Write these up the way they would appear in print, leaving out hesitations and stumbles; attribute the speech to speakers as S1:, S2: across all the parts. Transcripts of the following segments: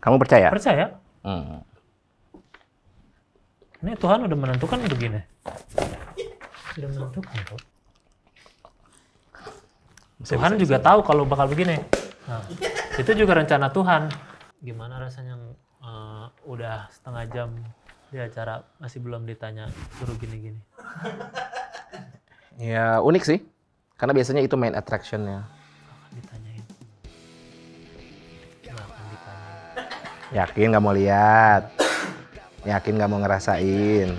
S1: Kamu percaya?
S2: Percaya. Ini Tuhan udah menentukan begini. Sudah menentukan kok. Tuhan juga tahu kalau bakal begini. Nah, itu juga rencana Tuhan. Gimana rasanya udah setengah jam di acara masih belum ditanya suruh gini-gini.
S1: Ya unik sih, karena biasanya itu main attraction-nya.
S2: Ditanyain. Nggak akan ditanyain.
S1: Yakin nggak mau lihat? Yakin nggak mau ngerasain?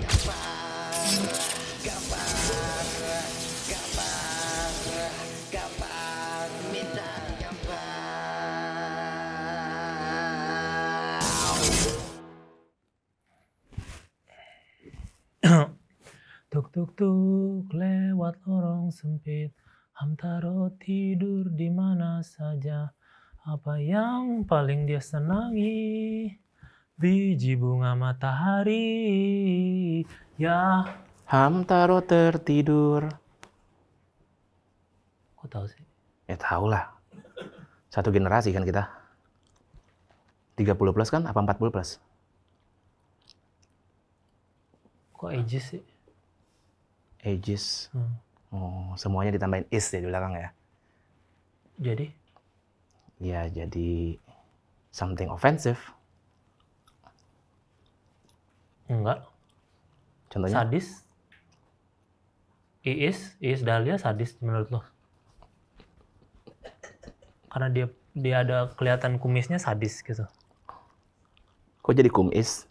S2: Tuk tuk tuk lewat lorong sempit, Hamtaro tidur di mana saja. Apa yang paling dia senangi? Biji bunga matahari. Ya.
S1: Hamtaro tertidur.
S2: Kok tahu sih?
S1: Ya tahu lah. Satu generasi kan kita. 30 plus kan? Apa 40 plus?
S2: Kok ages sih?
S1: Ages. Oh, semuanya ditambahin is ya di belakang ya.
S2: Jadi?
S1: Ya jadi something offensive.
S2: Enggak.
S1: Contohnya?
S2: Sadis? Iis Dahlia sadis menurut lo? Karena dia ada kelihatan kumisnya sadis gitu.
S1: Kok jadi kumis?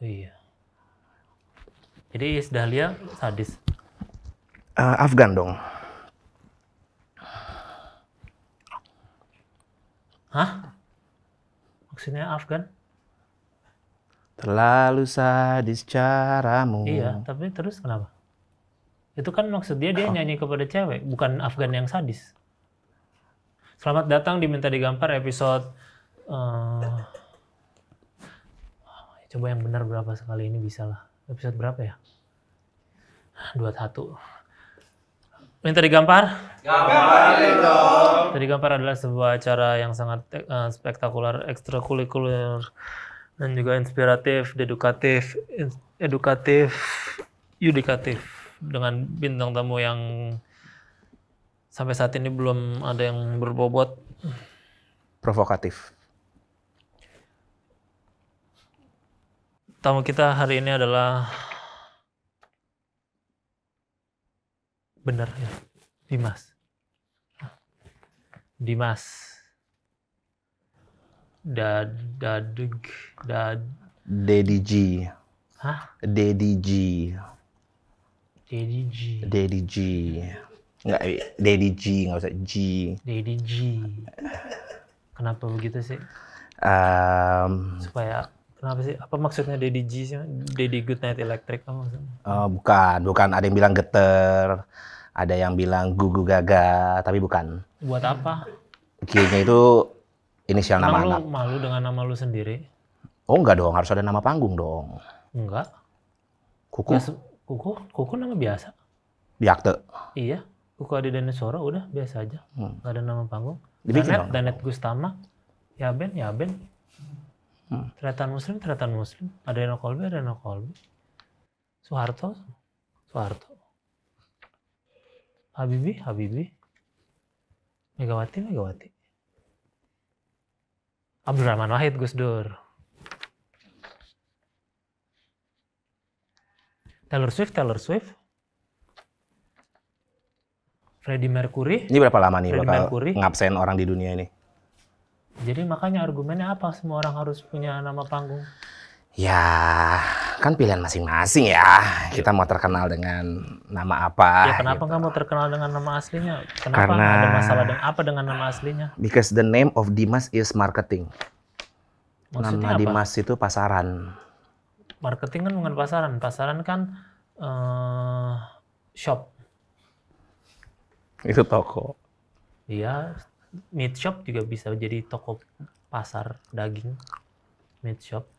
S2: Oh iya. Jadi Iis Dahlia sadis.
S1: Afgan dong.
S2: Hah? Maksudnya Afgan?
S1: Terlalu sadis caramu.
S2: Iya, tapi terus kenapa? Itu kan maksud dia nyanyi kepada cewek, bukan Afgan yang sadis. Selamat datang di Minta Digampar episode coba yang benar berapa sekali ini bisa lah. Episode berapa ya? 21. Minta Digampar? Minta Digampar adalah sebuah acara yang sangat spektakuler, ekstrakurikuler, dan juga inspiratif, edukatif, yudikatif, dengan bintang tamu yang sampai saat ini belum ada yang berbobot.
S1: Provokatif.
S2: Tamu kita hari ini adalah benar ya, Dimas.
S1: Daddy G.
S2: Hah?
S1: Daddy G.
S2: Daddy G.
S1: Nggak, Daddy G, nggak usah G.
S2: Daddy G. Kenapa begitu sih? Supaya, kenapa sih? Apa maksudnya Daddy G sih? Daddy Goodnight Electric apa maksudnya?
S1: Bukan. Ada yang bilang geter, ada yang bilang gugu gaga, tapi bukan.
S2: Buat apa?
S1: G-nya itu inisial nama anak.
S2: Emang lu malu dengan nama lu sendiri?
S1: Oh enggak dong, harus ada nama panggung dong.
S2: Enggak.
S1: Kuku?
S2: Kuku nama biasa.
S1: Di akte?
S2: Iya. Kuku Adi Daneswara udah biasa aja. Nggak ada nama panggung.
S1: Dibikin
S2: Danet Gustama. Yaben. Tretan Muslim. Ada Reno Kolbi. Soeharto. Habibie. Megawati. Abdurrahman Wahid, Gus Dur. Taylor Swift. Freddie Mercury.
S1: Ini berapa lama nih
S2: Freddie
S1: bakal
S2: Mercury.
S1: ngabsen orang di dunia ini?
S2: Jadi makanya argumennya apa? Semua orang harus punya nama panggung.
S1: Ya, kan pilihan masing-masing ya. Kita mau terkenal dengan nama apa.
S2: Ya kenapa
S1: gitu.
S2: nggak mau terkenal dengan nama aslinya? Kenapa
S1: Karena
S2: ada masalah dengan apa dengan nama aslinya?
S1: Because the name of Dimas is marketing.
S2: Maksudnya
S1: Nama
S2: apa?
S1: Dimas itu pasaran.
S2: Marketing kan bukan pasaran. Pasaran kan shop.
S1: Itu toko.
S2: Iya, meat shop juga bisa jadi toko pasar daging. Meat shop.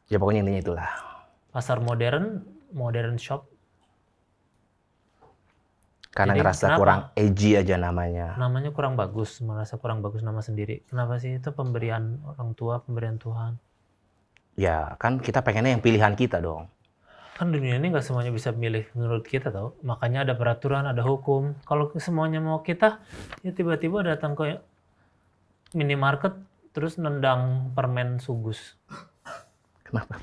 S1: Ya pokoknya intinya itulah.
S2: Pasar modern shop.
S1: Karena
S2: Jadi
S1: ngerasa
S2: kenapa?
S1: kurang edgy aja namanya.
S2: Namanya kurang bagus, merasa kurang bagus nama sendiri. Kenapa sih? Itu pemberian orang tua, pemberian Tuhan.
S1: Ya, kan kita pengennya yang pilihan kita dong.
S2: Kan dunia ini nggak semuanya bisa milih menurut kita tau. Makanya ada peraturan, ada hukum. Kalau semuanya mau kita, ya tiba-tiba datang ke minimarket terus nendang permen Sugus.
S1: Kenapa?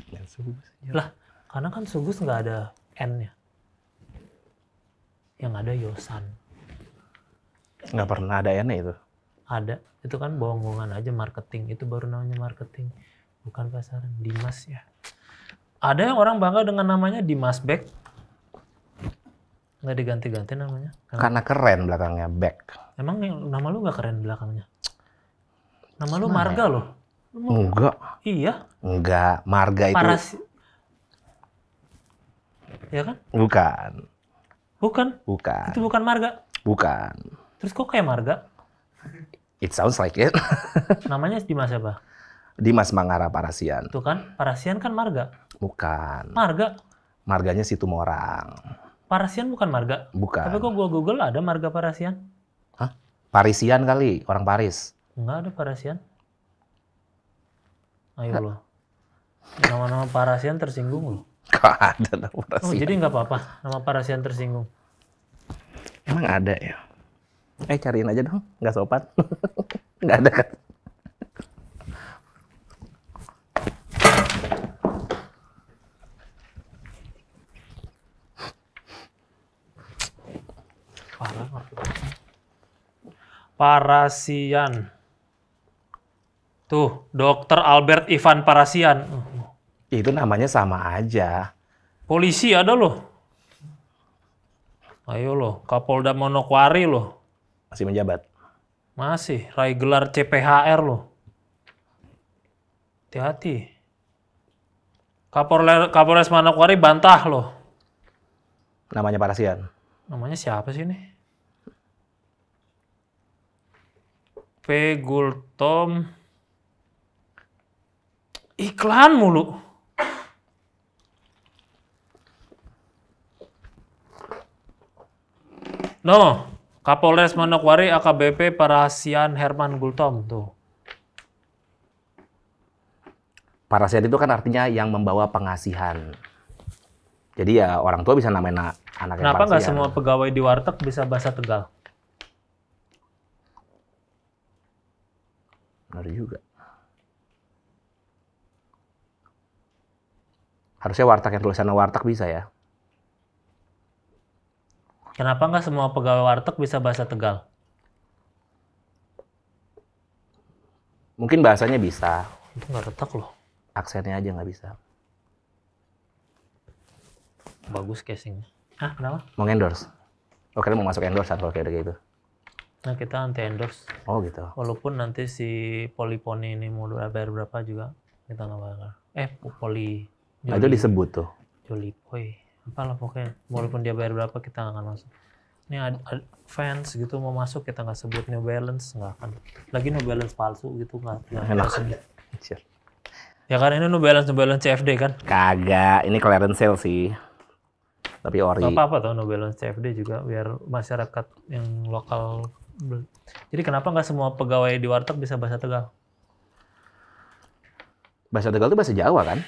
S2: Lah, karena kan Sugus nggak ada N-nya. Yang ada Yosan.
S1: Nggak pernah ada N itu.
S2: Ada. Itu kan bohong-bohongan aja marketing. Itu baru namanya marketing. Bukan pasaran. Dimas ya. Ada yang orang bangga dengan namanya Dimas Beck. Nggak diganti-ganti namanya.
S1: Karena keren belakangnya, Beck.
S2: Emang nama lu nggak keren belakangnya? Nama lu Marga loh.
S1: Enggak.
S2: Iya.
S1: Enggak. Marga itu.
S2: Ya kan?
S1: Bukan.
S2: Bukan.
S1: Bukan.
S2: Itu bukan Marga.
S1: Bukan.
S2: Terus kok kayak Marga?
S1: It sounds like it.
S2: Namanya Dimas apa?
S1: Dimas Mangara Parasian.
S2: Tuh kan, Parasian kan Marga.
S1: Bukan.
S2: Marga.
S1: Marganya Situmorang.
S2: Parasian bukan Marga.
S1: Bukan.
S2: Tapi kok gua Google ada Marga Parasian?
S1: Hah? Parisian kali, orang Paris.
S2: Enggak ada Parasian. Ayo loh. Nama-nama Parasian tersinggung loh.
S1: Kok ada nama
S2: Oh,
S1: Parisian?
S2: jadi nggak apa-apa nama Parasian tersinggung.
S1: Emang ada ya? Cariin aja dong, nggak sopan. Nggak ada kan?
S2: Parasian. Tuh, Dr. Albert Ivan Parasian.
S1: Itu namanya sama aja.
S2: Polisi ada loh. Ayo loh, Kapolda Manokwari loh.
S1: Masih menjabat.
S2: Masih, raih gelar CPHR loh. Hati-hati. Kapolres Manokwari bantah loh.
S1: Namanya Parasian.
S2: Namanya siapa sih ini? P. Gultom. Iklan mulu. No, Kapolres Manokwari AKBP Parasian Herman Gultom tuh.
S1: Parasian itu kan artinya yang membawa pengasihan. Jadi ya orang tua bisa namain anak yang
S2: Kenapa nggak
S1: Parasian.
S2: semua pegawai di warteg bisa bahasa Tegal?
S1: Benar juga. Harusnya warteg yang tulisannya warteg bisa ya.
S2: Kenapa nggak semua pegawai warteg bisa bahasa Tegal?
S1: Mungkin bahasanya bisa.
S2: Itu nggak retak loh.
S1: Aksennya aja nggak bisa.
S2: Bagus casingnya. Hah, kenapa?
S1: Mau endorse? Oh, kalian mau masuk endorse kalau kayak gitu?
S2: Nah, kita anti endorse.
S1: Oh gitu.
S2: Walaupun nanti si Polypony ini mau bayar berapa juga, kita nggak bakal. Poli.
S1: Nah, itu disebut tuh.
S2: Jolipoy. Apalah pokoknya. Walaupun dia bayar berapa, kita nggak akan masuk. Ini ada fans gitu mau masuk, kita nggak sebut New Balance, nggak akan. Lagi New Balance palsu gitu, nggak
S1: Enak.
S2: sebut.
S1: Sure.
S2: Ya kan ini New Balance CFD kan?
S1: Kagak, ini clearance sale sih. Tapi ori.
S2: Gak apa-apa tuh New Balance CFD juga biar masyarakat yang lokal. Jadi kenapa nggak semua pegawai di warteg bisa bahasa Tegal?
S1: Bahasa Tegal itu bahasa Jawa kan?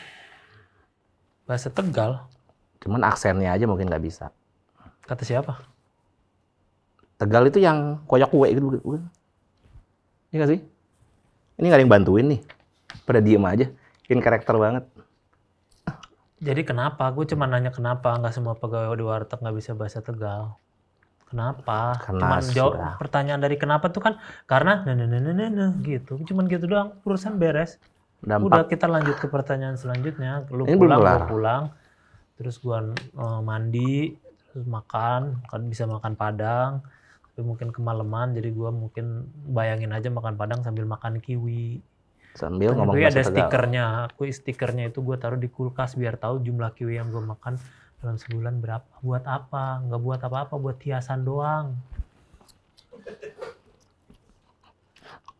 S2: Bahasa Tegal?
S1: Cuman aksennya aja mungkin nggak bisa.
S2: Kata siapa?
S1: Tegal itu yang koyak kue gitu bukan? Iya nggak sih? Ini nggak ada yang bantuin nih. Pada diem aja. Bikin karakter banget.
S2: Jadi kenapa? Gue cuma nanya kenapa nggak semua pegawai di warteg nggak bisa bahasa Tegal? Kenapa?
S1: Karena
S2: Cuman jawab pertanyaan dari kenapa tuh kan karena gitu. Cuman gitu doang. Urusan beres.
S1: Dampak.
S2: Udah kita lanjut ke pertanyaan selanjutnya. Lu
S1: Ini
S2: pulang,
S1: belum kelar.
S2: gue pulang. Terus gua mandi, terus makan. Kan bisa makan Padang. Tapi mungkin kemalaman. Jadi gua mungkin bayangin aja makan Padang sambil makan kiwi.
S1: Sambil
S2: Dan
S1: ngomong
S2: kiwi
S1: bahasa
S2: ada
S1: Tegal.
S2: stikernya. Stikernya itu gue taruh di kulkas biar tahu jumlah kiwi yang gue makan dalam sebulan berapa. Buat apa? Nggak buat apa-apa, buat hiasan doang.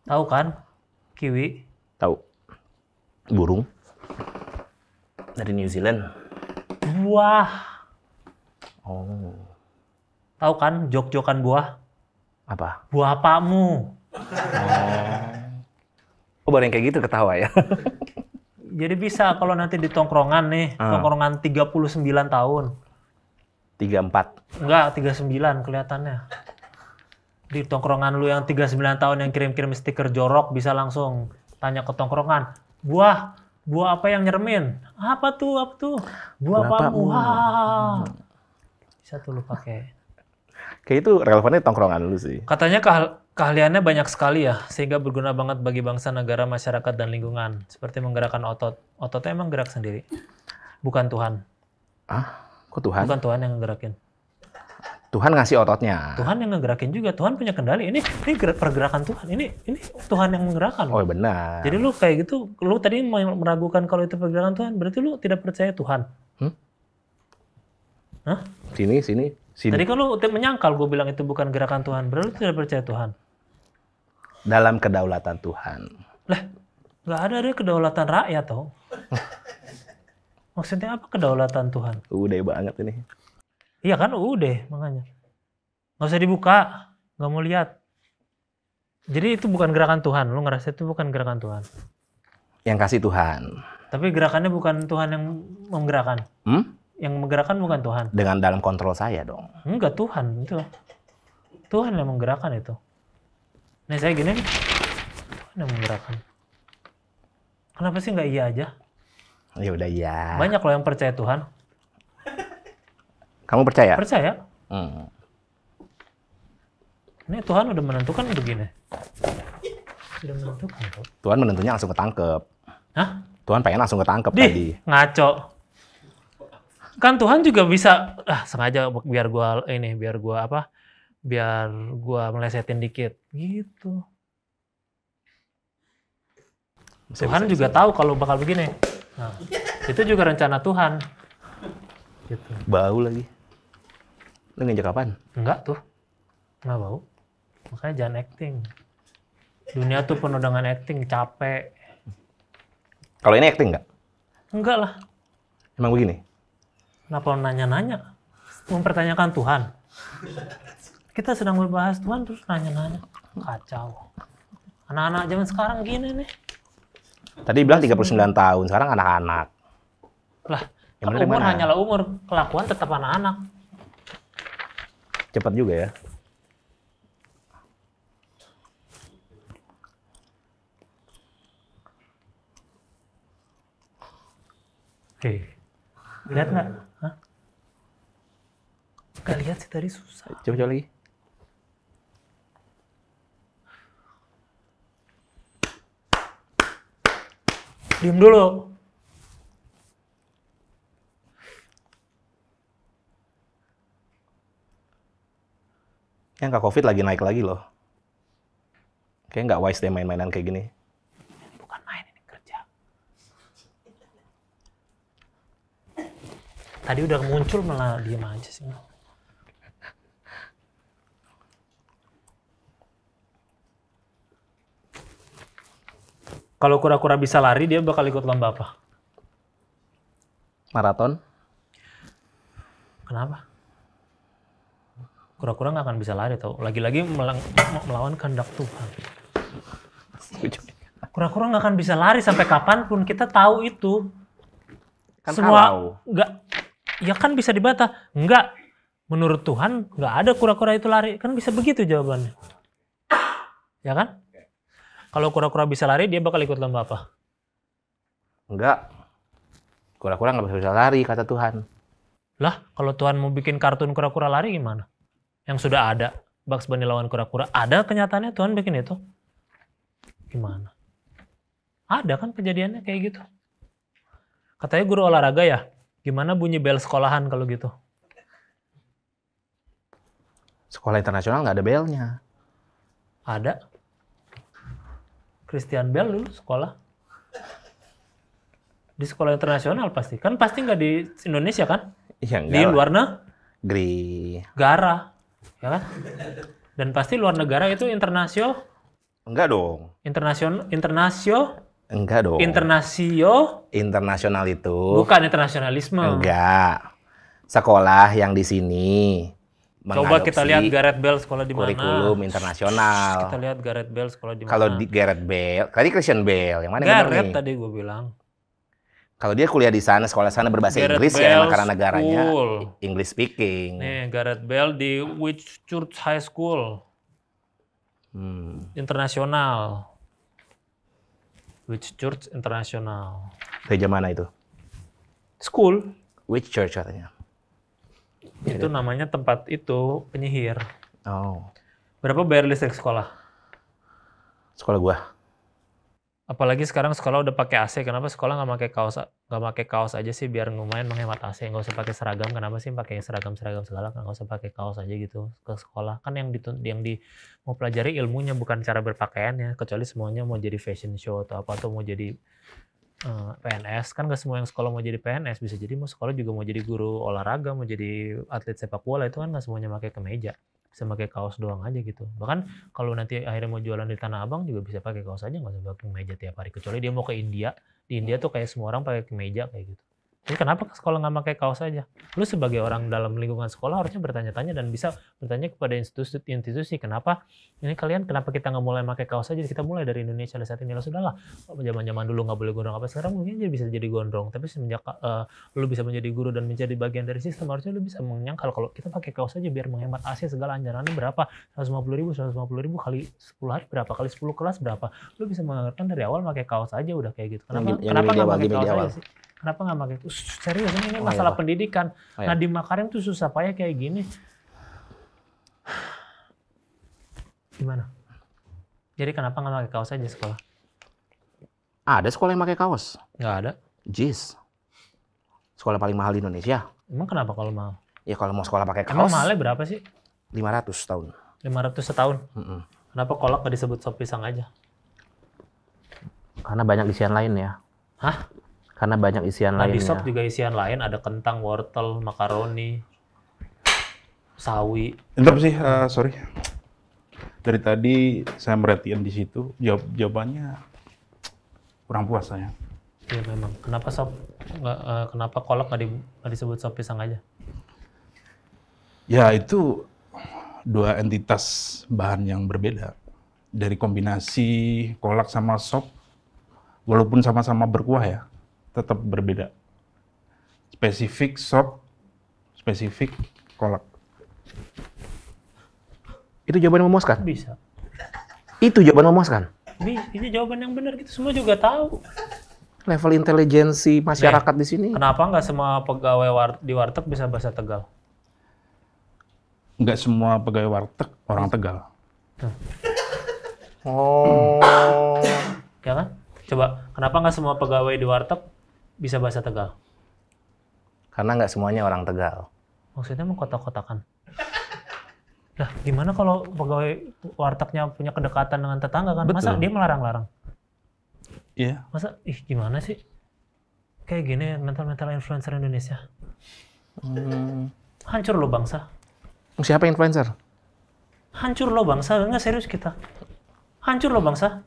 S2: Tahu kan? Kiwi.
S1: Tahu. Burung. Dari New Zealand.
S2: Wah.
S1: Oh.
S2: Tahu kan jok-jokan buah?
S1: Apa?
S2: Buah apamu.
S1: Oh, baru yang kayak gitu ketawa ya?
S2: Jadi bisa kalau nanti di tongkrongan nih, tongkrongan 39 tahun.
S1: 34.
S2: Enggak, 39 kelihatannya. Di tongkrongan lu yang 39 tahun yang kirim-kirim stiker jorok bisa langsung tanya ke tongkrongan. Buah apa yang nyeremin? Apa tuh? Buah apamu. Wah. Bisa tuh lu pakai.
S1: Kayak itu relevannya tongkrongan lu sih.
S2: Katanya keahliannya banyak sekali ya, sehingga berguna banget bagi bangsa, negara, masyarakat, dan lingkungan. Seperti menggerakkan otot. Ototnya emang gerak sendiri. Bukan Tuhan.
S1: Kok Tuhan?
S2: Bukan Tuhan yang ngegerakin.
S1: Tuhan ngasih ototnya.
S2: Tuhan yang ngegerakin juga. Tuhan punya kendali. Ini pergerakan Tuhan. Ini Tuhan yang menggerakkan.
S1: Oh benar.
S2: Jadi lu kayak gitu, lu tadi meragukan kalau itu pergerakan Tuhan, berarti lu tidak percaya Tuhan. Hah?
S1: Sini.
S2: Tadi kan lu menyangkal gue bilang itu bukan gerakan Tuhan, berarti lu tidak percaya Tuhan.
S1: Dalam kedaulatan Tuhan.
S2: Lah, nggak ada deh kedaulatan rakyat tau. Maksudnya apa kedaulatan Tuhan?
S1: Udah banget ini.
S2: Iya kan, udah makanya. Nggak usah dibuka, nggak mau lihat. Jadi itu bukan gerakan Tuhan, lu ngerasa itu bukan gerakan Tuhan.
S1: Yang kasih Tuhan.
S2: Tapi gerakannya bukan Tuhan yang menggerakkan. Yang menggerakkan bukan Tuhan.
S1: Dengan dalam kontrol saya dong.
S2: Enggak, Tuhan itu. Tuhan yang menggerakkan itu. Nih saya gini nih. Tuhan yang menggerakkan. Kenapa sih nggak iya aja?
S1: Ya udah iya.
S2: Banyak loh yang percaya Tuhan.
S1: Kamu percaya?
S2: Percaya. Ini Tuhan udah menentukan begini. Sudah menentukan kok.
S1: Tuhan menentunya langsung ketangkep.
S2: Hah?
S1: Tuhan pengen langsung ketangkep tadi.
S2: Ngaco. Kan Tuhan juga bisa sengaja biar gua melesetin dikit gitu. Tuhan juga tahu kalau bakal begini. Nah, itu juga rencana Tuhan. Gitu.
S1: Bau lagi. Lu ngejek kapan?
S2: Enggak tuh. Nggak bau. Makanya jangan acting. Dunia tuh penuh dengan acting, capek.
S1: Kalau ini acting nggak?
S2: Enggak lah.
S1: Emang begini?
S2: Kenapa lo nanya-nanya? Mempertanyakan Tuhan. Kita sedang berbahas Tuhan terus nanya-nanya. Kacau. Anak-anak zaman sekarang gini nih.
S1: Tadi bilang 39 tahun, sekarang anak-anak.
S2: Lah,
S1: yang
S2: umur hanyalah umur. Kelakuan tetap anak-anak.
S1: Cepat juga ya.
S2: Lihat nggak? Hah? Nggak lihat sih tadi susah.
S1: Coba lagi.
S2: Diam dulu.
S1: Yang Kak COVID lagi naik lagi loh. Kayaknya nggak wise deh main-mainan kayak gini.
S2: Bukan main, ini kerja. Tadi udah muncul malah diem aja sih. Kalau kura-kura bisa lari, dia bakal ikut lomba apa?
S1: Maraton?
S2: Kenapa? Kura-kura nggak akan bisa lari tau. Lagi-lagi melawan kehendak Tuhan. Kura-kura nggak akan bisa lari sampai kapanpun. Kita tahu itu.
S1: Kan
S2: semua
S1: kalau.
S2: nggak, ya kan bisa dibantah. Nggak. Menurut Tuhan nggak ada kura-kura itu lari. Kan bisa begitu jawabannya. Ya kan? Kalau kura-kura bisa lari, dia bakal ikut lomba apa?
S1: Enggak. Kura-kura nggak bisa lari, kata Tuhan.
S2: Lah, kalau Tuhan mau bikin kartun kura-kura lari gimana? Yang sudah ada. Bugs Bunny lawan kura-kura. Ada kenyataannya Tuhan bikin itu? Gimana? Ada kan kejadiannya kayak gitu. Katanya guru olahraga ya? Gimana bunyi bel sekolahan kalau gitu?
S1: Sekolah internasional nggak ada belnya.
S2: Ada. Christian Bell dulu sekolah. Di sekolah internasional pasti. Kan pasti nggak di Indonesia kan?
S1: Iya, enggak
S2: Di
S1: lah.
S2: luar negara. Ya kan? Dan pasti luar negara itu internasional.
S1: Enggak dong.
S2: Internasional.
S1: Enggak dong. Internasional itu.
S2: Bukan internasionalisme.
S1: Enggak. Sekolah yang di sini
S2: Coba kita lihat Gareth Bale sekolah di mana.
S1: Kurikulum internasional.
S2: Kita lihat Gareth Bale sekolah di mana.
S1: Kalau di Gareth Bale, tadi Christian Bale, yang mana yang benar nih?
S2: Gareth tadi gue bilang.
S1: Kalau dia kuliah di sana, sekolah sana berbahasa
S2: Gareth
S1: Inggris
S2: Bale
S1: ya, emang karena negaranya
S2: School.
S1: English speaking.
S2: Nih, Gareth Bale di Whitchurch High School. Internasional. Whitchurch Internasional.
S1: Gereja mana itu?
S2: School.
S1: Whitchurch katanya.
S2: Itu namanya tempat itu penyihir.
S1: Oh.
S2: Berapa bayar listrik sekolah?
S1: Sekolah gua.
S2: Apalagi sekarang sekolah udah pakai AC, kenapa sekolah nggak pakai kaos aja sih biar lumayan menghemat AC, nggak usah pakai seragam, kenapa sih pakai seragam segala, nggak usah pakai kaos aja gitu ke sekolah, kan yang mau pelajari ilmunya bukan cara berpakaiannya, kecuali semuanya mau jadi fashion show atau apa, atau mau jadi PNS, kan nggak semua yang sekolah mau jadi PNS, bisa jadi mau sekolah juga mau jadi guru olahraga, mau jadi atlet sepak bola, itu kan nggak semuanya pakai kemeja. Bisa pakai kaos doang aja gitu. Bahkan kalau nanti akhirnya mau jualan di Tanah Abang juga bisa pakai kaos aja, nggak usah pakai kemeja tiap hari. Kecuali dia mau ke India. Di India tuh kayak semua orang pakai kemeja kayak gitu. Jadi kenapa sekolah nggak pakai kaos aja? Lu sebagai orang dalam lingkungan sekolah harusnya bertanya-tanya dan bisa bertanya kepada institusi kenapa kita nggak mulai pakai kaos aja? Kita mulai dari Indonesia saat ini. Lah sudahlah, zaman-zaman dulu nggak boleh gondrong apa, sekarang mungkin bisa jadi gondrong. Tapi semenjak lu bisa menjadi guru dan menjadi bagian dari sistem, harusnya lu bisa menyangkal kalau kita pakai kaos aja biar menghemat AC segala anjarannya berapa? 150.000 kali 10 hari berapa? Kali 10 kelas berapa? Lu bisa mengerti dari awal pakai kaos aja udah kayak gitu. Kenapa nggak pakai kaos aja sih? Kenapa nggak pakai itu? Serius, ini masalah pendidikan. Nadiem Makarim tuh susah payah kayak gini. Gimana? Jadi kenapa nggak pakai kaos aja sekolah?
S1: Ada sekolah yang pakai kaos?
S2: Nggak ada.
S1: JIS. Sekolah paling mahal di Indonesia.
S2: Emang kenapa kalau mahal?
S1: Ya kalau mau sekolah pakai kaos.
S2: Emang mahalnya berapa sih?
S1: 500 setahun.
S2: 500 setahun? Kenapa kolak nggak disebut sop pisang aja?
S1: Karena banyak isian lain ya.
S2: Hah?
S1: Karena banyak isian lainnya.
S2: Di sop juga isian lain, ada kentang, wortel, makaroni, sawi.
S3: Bentar sih, sorry. Dari tadi saya merhatiin di situ, jawabannya kurang puas saya.
S2: Iya memang. Kenapa kolak nggak disebut sop pisang aja?
S3: Ya itu dua entitas bahan yang berbeda. Dari kombinasi kolak sama sop, walaupun sama-sama berkuah ya, tetap berbeda. Spesifik sop, spesifik kolak.
S1: Itu jawaban yang memuaskan?
S2: Bisa.
S1: Itu jawaban memuaskan?
S2: Itu jawaban yang benar, gitu semua juga tahu.
S1: Level intelijensi masyarakat di sini.
S2: Kenapa nggak semua pegawai di warteg bisa bahasa Tegal?
S3: Nggak semua pegawai warteg orang Tegal.
S1: Oh.
S2: Ya kan? Coba, kenapa nggak semua pegawai di warteg bisa bahasa Tegal?
S1: Karena nggak semuanya orang Tegal.
S2: Maksudnya mengkotak-kotakan. Lah, gimana kalau pegawai wartegnya punya kedekatan dengan tetangga kan?
S1: Betul.
S2: Masa dia melarang-larang?
S3: Iya.
S2: Masa, gimana sih? Kayak gini mental-mental influencer Indonesia. Hancur lo bangsa.
S1: Siapa influencer?
S2: Hancur lo bangsa, nggak serius kita. Hancur lo bangsa.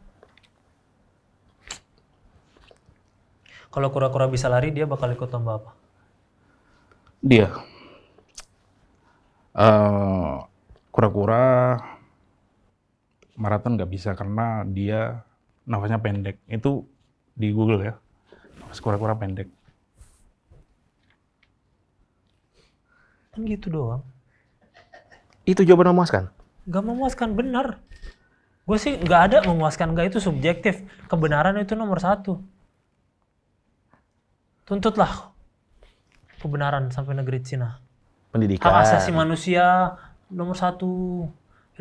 S2: Kalau kura-kura bisa lari, dia bakal ikut lomba apa?
S3: Dia. Kura-kura maraton nggak bisa karena dia nafasnya pendek. Itu di Google ya. Nafas kura-kura pendek.
S2: Kan gitu doang.
S1: Itu jawaban memuaskan?
S2: Gak memuaskan, benar. Gue sih nggak ada memuaskan, nggak, itu subjektif. Kebenaran itu nomor 1. Tuntutlah kebenaran sampai negeri Cina.
S1: Pendidikan.
S2: Hak asasi manusia nomor 1.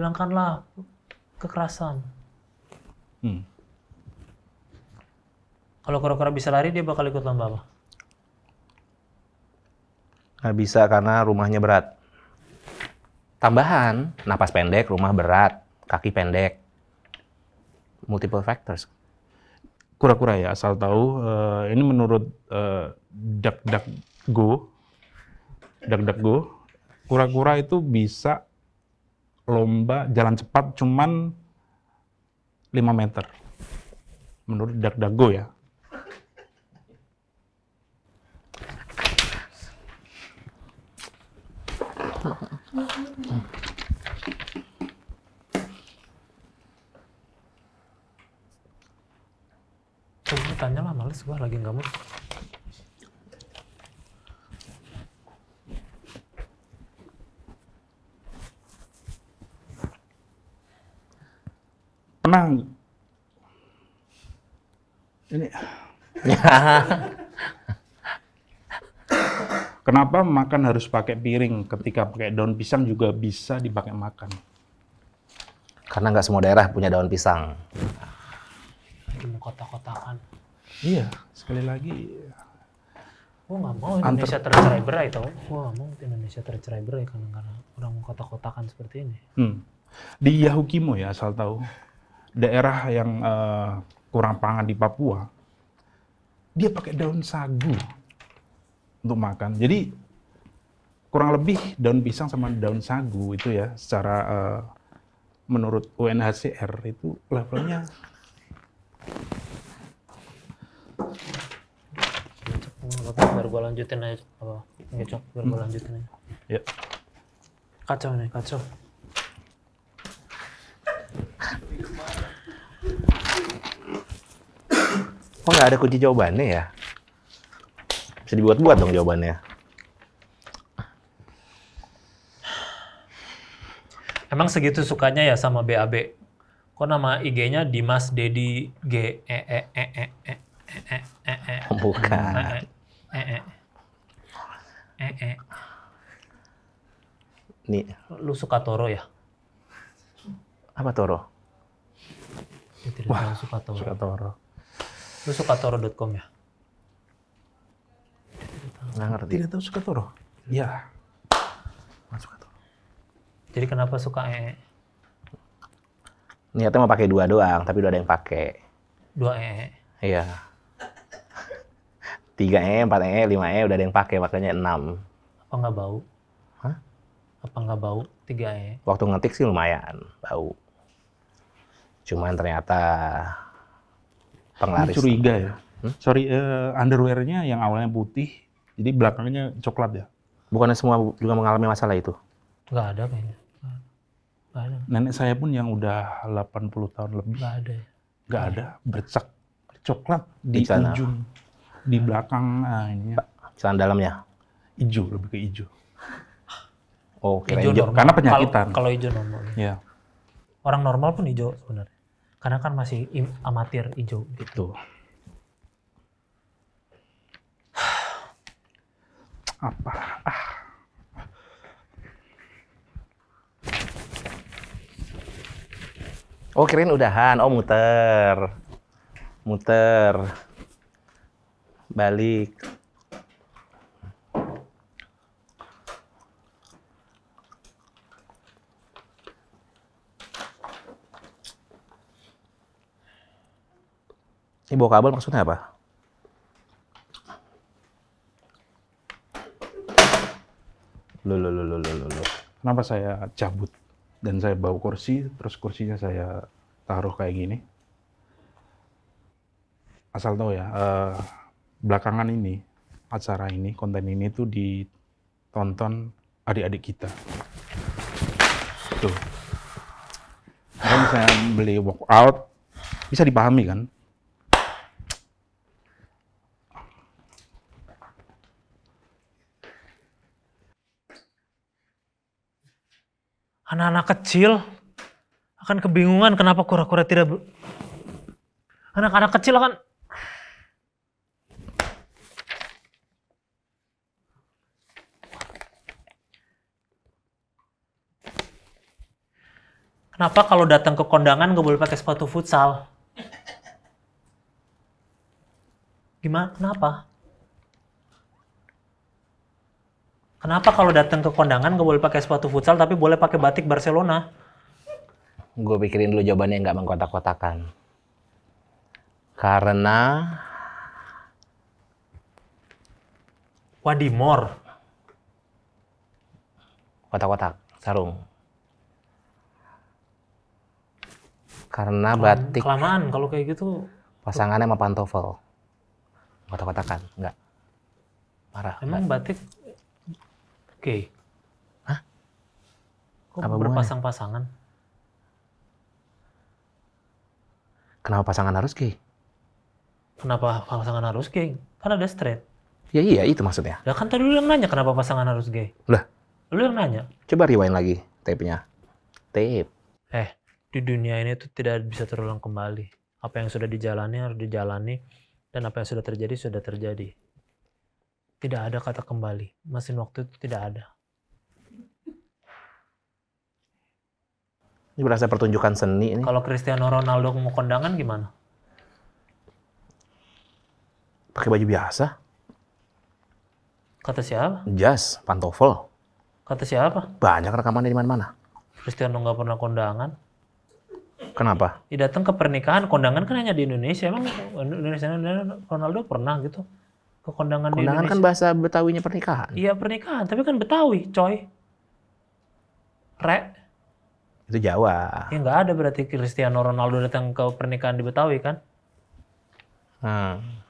S2: Hilangkanlah kekerasan. Kalau kura-kura bisa lari, dia bakal ikut lomba apa?
S1: Nggak bisa karena rumahnya berat. Tambahan, napas pendek, rumah berat, kaki pendek. Multiple factors.
S3: Kura-kura ya, asal tahu. Ini menurut DuckDuckGo, kura-kura itu bisa lomba jalan cepat cuman 5 meter. Menurut DuckDuckGo ya.
S2: Coba tanya lah, males gua lagi nggak mood.
S3: Pernah ini kenapa makan harus pakai piring ketika pakai daun pisang juga bisa dipakai makan?
S1: Karena nggak semua daerah punya daun pisang.
S2: Lagi mau kotak-kotakan.
S3: Iya, sekali lagi
S2: Gua nggak mau Indonesia tercerai-berai tau. Gua nggak mau Indonesia tercerai-berai karena orang mau kotak-kotakan seperti ini.
S3: Di Yahukimo ya, asal tahu, daerah yang kurang pangan di Papua, dia pakai daun sagu untuk makan. Jadi kurang lebih daun pisang sama daun sagu itu ya, secara menurut UNHCR itu levelnya.
S2: Biar gua lanjutin aja apa? Ngecok, biar gua lanjutin aja.
S3: Ya.
S2: Kacau nih, kacau.
S1: Oh, nggak ada kunci jawabannya ya? Bisa dibuat-buat dong jawabannya.
S2: Emang segitu sukanya ya sama BAB? Kok nama IG-nya Dimas Dedi G E E E E E E E E
S1: Bukan. Nih,
S2: Lu suka Toro ya?
S1: apa Toro?
S2: Dia tidak tahu suka Toro.
S3: Suka Toro.
S2: Lu suka Toro.com ya?
S1: Nggak ngerti.
S3: Tidak tahu suka Toro? Ya. Nggak suka Toro.
S2: Jadi kenapa suka
S1: Niatnya mau pakai 2 doang, tapi udah ada yang pakai.
S2: 2
S1: Iya. 3 4 5 udah ada yang pakai, makanya 6.
S2: Apa nggak bau?
S1: Hah?
S2: Apa nggak bau 3
S1: Waktu ngetik sih lumayan, bau. Cuman ternyata
S3: Ini
S1: penglaris.
S3: curiga ya. Sorry, underwear-nya yang awalnya putih, jadi belakangnya coklat ya.
S1: Bukannya semua juga mengalami masalah itu?
S2: Nggak ada kayaknya. Nggak ada.
S3: Nenek saya pun yang udah 80 tahun lebih,
S2: Nggak ada ya.
S3: nggak ada bercak coklat di
S1: sana.
S3: ujung, di belakang, ininya
S1: Celana dalamnya?
S3: hijau, lebih ke hijau.
S1: Oh, kira
S2: Hijau
S1: hijau.
S2: normal.
S3: Karena penyakitan.
S2: Kalau hijau normal.
S3: Ya,
S2: Orang normal pun hijau sebenarnya. Karena kan masih amatir hijau gitu.
S3: itu. Apa?
S1: Oh, kirain udahan. Oh, muter. Muter. Balik. Ini bawa kabel maksudnya apa? Loh.
S3: Kenapa saya cabut dan saya bawa kursi, terus kursinya saya taruh kayak gini? Asal tahu ya, belakangan ini, acara ini, konten ini tuh ditonton adik-adik kita. Tuh. Kalau misalnya beli workout, bisa dipahami kan?
S2: Anak-anak kecil akan kebingungan kenapa kura-kura tidak anak-anak kecil akan kenapa kalau datang ke kondangan nggak boleh pakai sepatu futsal? Gimana? Kenapa? Kenapa kalau datang ke kondangan nggak boleh pakai sepatu futsal tapi boleh pakai batik Barcelona?
S1: Gue pikirin dulu jawabannya nggak mengkotak-kotakan. Karena
S2: Wadimor.
S1: kotak-kotak, sarung. Karena batik
S2: Kelamaan kalau kayak gitu.
S1: pasangannya sama pantofel. Kotak-kotakan, enggak. Marah.
S2: Emang batik oke.
S1: Hah?
S2: Kok
S1: Apa hubungannya?
S2: berpasang-pasangan?
S1: Kenapa pasangan harus gay?
S2: Kenapa pasangan harus gay? Kan ada straight.
S1: Ya iya, itu maksudnya.
S2: Lah kan tadi lu yang nanya kenapa pasangan harus gay.
S1: Lah,
S2: Lu yang nanya.
S1: coba rewind lagi tape-nya. Tape.
S2: Di dunia ini tuh tidak bisa terulang kembali. Apa yang sudah dijalani harus dijalani, dan apa yang sudah terjadi. Tidak ada kata kembali. Mesin waktu itu tidak ada.
S1: Ini berasa pertunjukan seni ini.
S2: Kalau Cristiano Ronaldo mau kondangan gimana?
S1: Pakai baju biasa.
S2: Kata siapa?
S1: Jas, pantofel.
S2: Kata siapa?
S1: Banyak rekamannya di mana-mana.
S2: Cristiano nggak pernah kondangan.
S1: Kenapa?
S2: Dia datang ke pernikahan, kondangan kan hanya di Indonesia. Emang Indonesia Ronaldo pernah gitu ke kondangan di
S1: Kondangan
S2: Indonesia?
S1: kan bahasa Betawinya pernikahan.
S2: Iya pernikahan, tapi kan Betawi, coy.
S1: Itu Jawa.
S2: Ya nggak ada berarti Cristiano Ronaldo datang ke pernikahan di Betawi kan?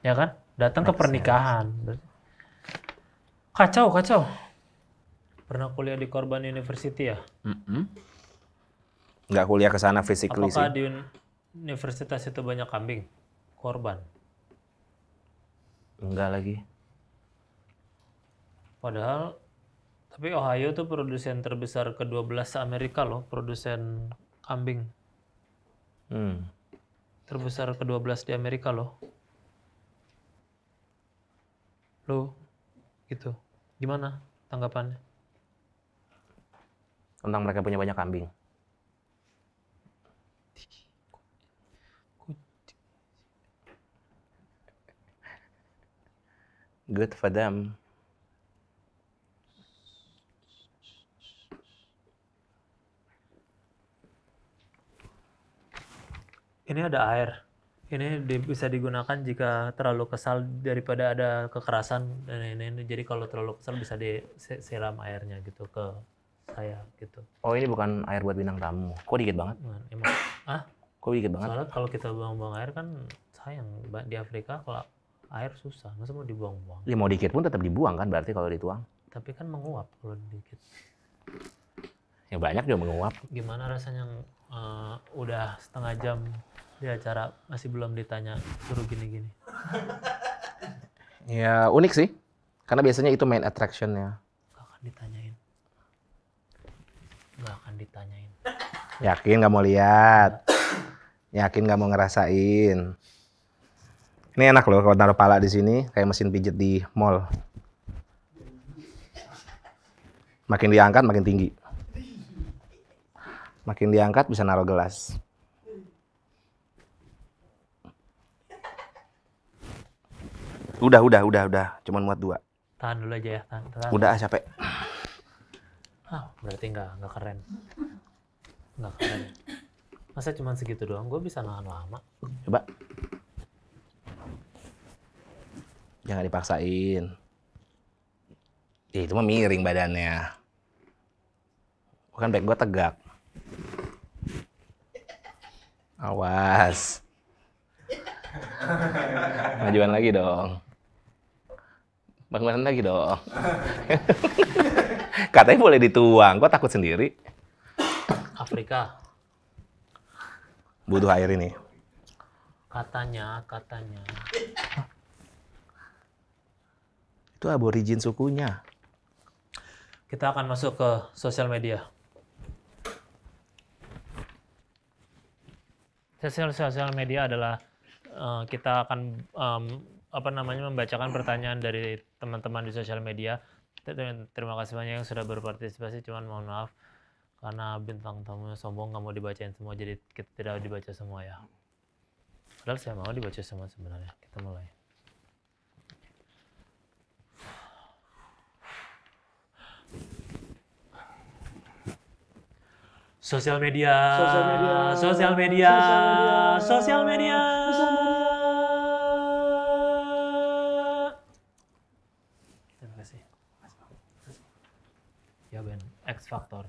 S2: Ya kan? Datang ke pernikahan. Kacau. Pernah kuliah di Korban University ya?
S1: Nggak kuliah ke sana physically sih.
S2: Apakah di universitas itu banyak kambing? Korban.
S1: Enggak lagi.
S2: Padahal, tapi Ohio tuh produsen terbesar ke-12 Amerika loh, produsen kambing. Terbesar ke-12 di Amerika loh. Loh, gitu. Gimana tanggapannya?
S1: Tentang mereka punya banyak kambing. Good for them.
S2: Ini ada air. Ini bisa digunakan jika terlalu kesal daripada ada kekerasan dan ini. Jadi kalau terlalu kesal bisa disiram airnya gitu ke saya gitu.
S1: Oh, ini bukan air buat bintang tamu. Kok dikit banget?
S2: Nah, emang,
S1: Kok dikit banget?
S2: soalnya kalau kita buang-buang air kan sayang. Di Afrika kalau air susah, masa mau dibuang-buang.
S1: Ya mau dikit pun tetap dibuang kan berarti kalau dituang.
S2: Tapi kan menguap kalau dikit.
S1: Ya banyak juga menguap.
S2: Gimana rasanya udah setengah jam di acara masih belum ditanya suruh gini-gini?
S1: Ya unik sih. Karena biasanya itu main attraction-nya.
S2: Gak akan ditanyain. Gak akan ditanyain.
S1: Yakin nggak mau lihat? Yakin nggak mau ngerasain? Ini enak loh kalau taruh pala di sini kayak mesin pijit di mall. Makin diangkat makin tinggi. Makin diangkat bisa naruh gelas. Udah. Cuman muat 2.
S2: Tahan dulu aja ya. Tahan.
S1: Udah capek.
S2: Berarti nggak keren. Nggak keren. Masa cuma segitu doang? Gue bisa nahan lama.
S1: Coba. Jangan dipaksain. Itu mah miring badannya. Bukan back gue tegak. Awas. Majuan lagi dong. Bangunan lagi dong. Katanya boleh dituang, kok takut sendiri?
S2: Afrika.
S1: Butuh air ini.
S2: Katanya.
S1: Itu aborigin sukunya.
S2: Kita akan masuk ke sosial media. Sosial media adalah kita akan membacakan pertanyaan dari teman-teman di sosial media. Terima kasih banyak yang sudah berpartisipasi. Cuman mohon maaf karena bintang tamunya sombong nggak mau dibacain semua, jadi kita tidak dibaca semua ya. Padahal saya mau dibaca semua sebenarnya. Kita mulai. Sosial media. Terima kasih. Ya Ben, X Factor,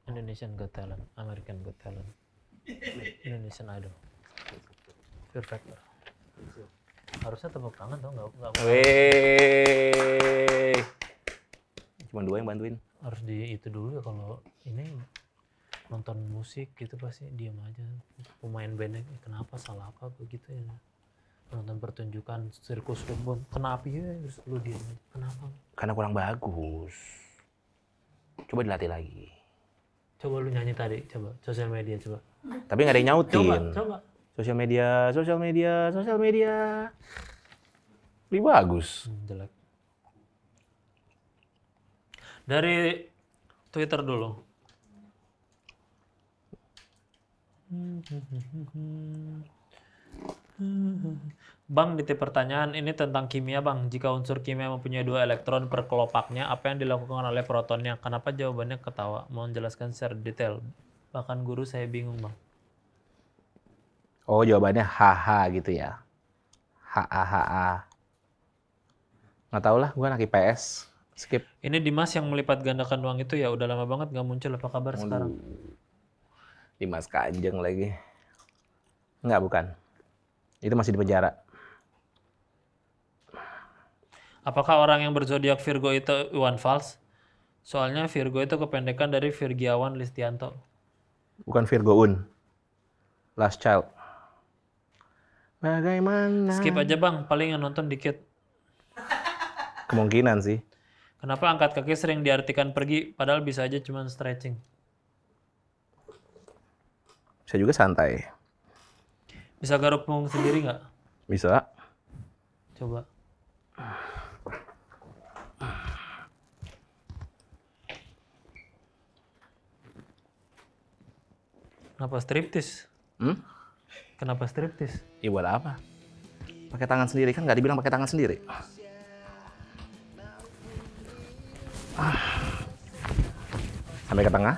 S2: Indonesian Got Talent, American Got Talent, Indonesian Idol, Fear Factor. Harusnya tepuk tangan dong, nggak.
S1: Wih. Cuma 2 yang bantuin.
S2: Harus di itu dulu ya, kalau ini nonton musik gitu pasti diam aja. Pemain bandnya kenapa, salah apa begitu ya. Nonton pertunjukan sirkus rumpun, kenapa ya, terus lu diam aja. Kenapa?
S1: Karena kurang bagus. Coba dilatih lagi.
S2: Coba lu nyanyi tadi, coba sosial media coba.
S1: Tapi nggak ada yang nyautin.
S2: Coba.
S1: Sosial media. Lebih bagus.
S2: Jelek. Dari Twitter dulu. Bang, di pertanyaan ini tentang kimia, Bang. Jika unsur kimia mempunyai 2 elektron per kelopaknya, apa yang dilakukan oleh protonnya? Kenapa jawabannya ketawa? Mohon jelaskan secara detail. Bahkan guru saya bingung, Bang.
S1: Oh, jawabannya HH gitu ya. HA. Nggak tahu lah, gue anak IPS. Skip.
S2: Ini Dimas yang melipat gandakan uang itu ya, udah lama banget nggak muncul. Apa kabar sekarang?
S1: Dimas Kanjeng lagi. Enggak, bukan. Itu masih di penjara.
S2: Apakah orang yang berzodiak Virgo itu Iwan Fals? Soalnya Virgo itu kependekan dari Virgiawan Listianto.
S1: Bukan Virgo Un. Last Child. Bagaimana?
S2: Skip aja, Bang, paling yang nonton dikit.
S1: Kemungkinan sih.
S2: Kenapa angkat kaki sering diartikan pergi, padahal bisa aja cuma stretching?
S1: Bisa juga santai.
S2: Bisa garuk punggung sendiri nggak?
S1: Bisa.
S2: Coba. Kenapa striptis? Kenapa striptis?
S1: Iya, buat apa? Pakai tangan sendiri, kan nggak dibilang pakai tangan sendiri. Sampai ke tengah.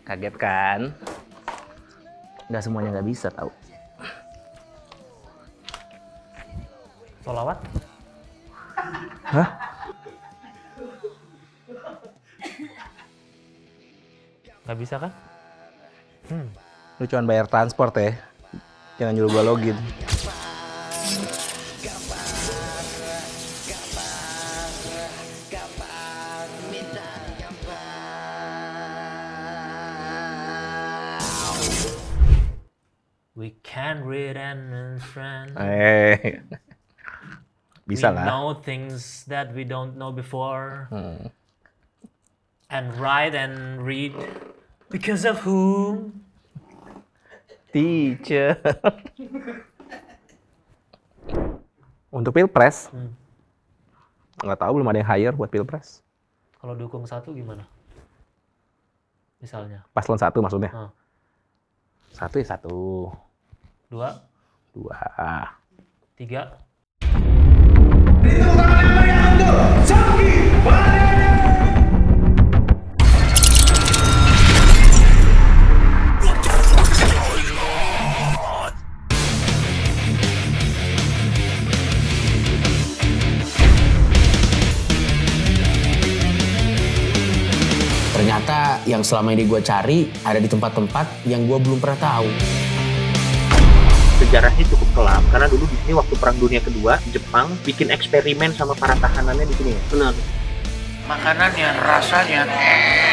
S1: Kaget kan? Nggak semuanya nggak bisa tahu.
S2: Solawat?
S1: Hah?
S2: Nggak bisa kan?
S1: Lu cuma bayar transport ya. Jangan nyuruh gua login.
S2: We can read and friend.
S1: Bisa
S2: We
S1: lah.
S2: know things that we don't know before. And write and read. Because of whom?
S1: Teacher. Untuk Pilpres? Nggak tahu, belum ada yang hire buat Pilpres.
S2: Kalau dukung 1 gimana? Misalnya.
S1: Paslon 1 maksudnya? 1 ya 1.
S2: 2.
S1: 2.
S2: 3.
S4: Ternyata yang selama ini gue cari ada di tempat-tempat yang gue belum pernah tahu.
S5: Sejarahnya cukup kelam karena dulu di sini waktu Perang Dunia Kedua Jepang bikin eksperimen sama para tahanannya di sini ya. Benar. Makanannya rasanya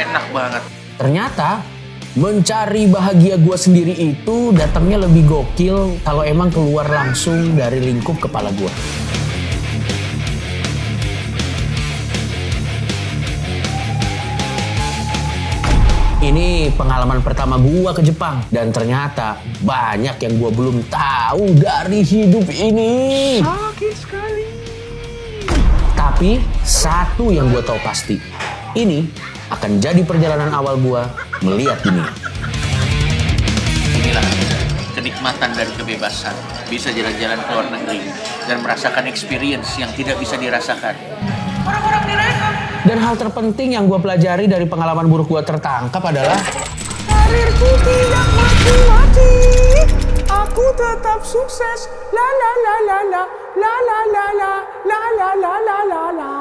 S5: enak banget.
S4: Ternyata mencari bahagia gue sendiri itu datangnya lebih gokil kalau emang keluar langsung dari lingkup kepala gue. Ini pengalaman pertama gua ke Jepang dan ternyata banyak yang gua belum tahu dari hidup ini.
S5: Sakit sekali.
S4: Tapi satu yang gua tahu pasti, ini akan jadi perjalanan awal gua melihat dunia.
S5: Inilah kenikmatan dari kebebasan. Bisa jalan-jalan ke luar negeri dan merasakan experience yang tidak bisa dirasakan. Orang-orang direkam.
S4: Dan hal terpenting yang gue pelajari dari pengalaman buruk gue tertangkap adalah karirku tidak mati-mati, aku tetap sukses, la la la la la la la la la la la la la la.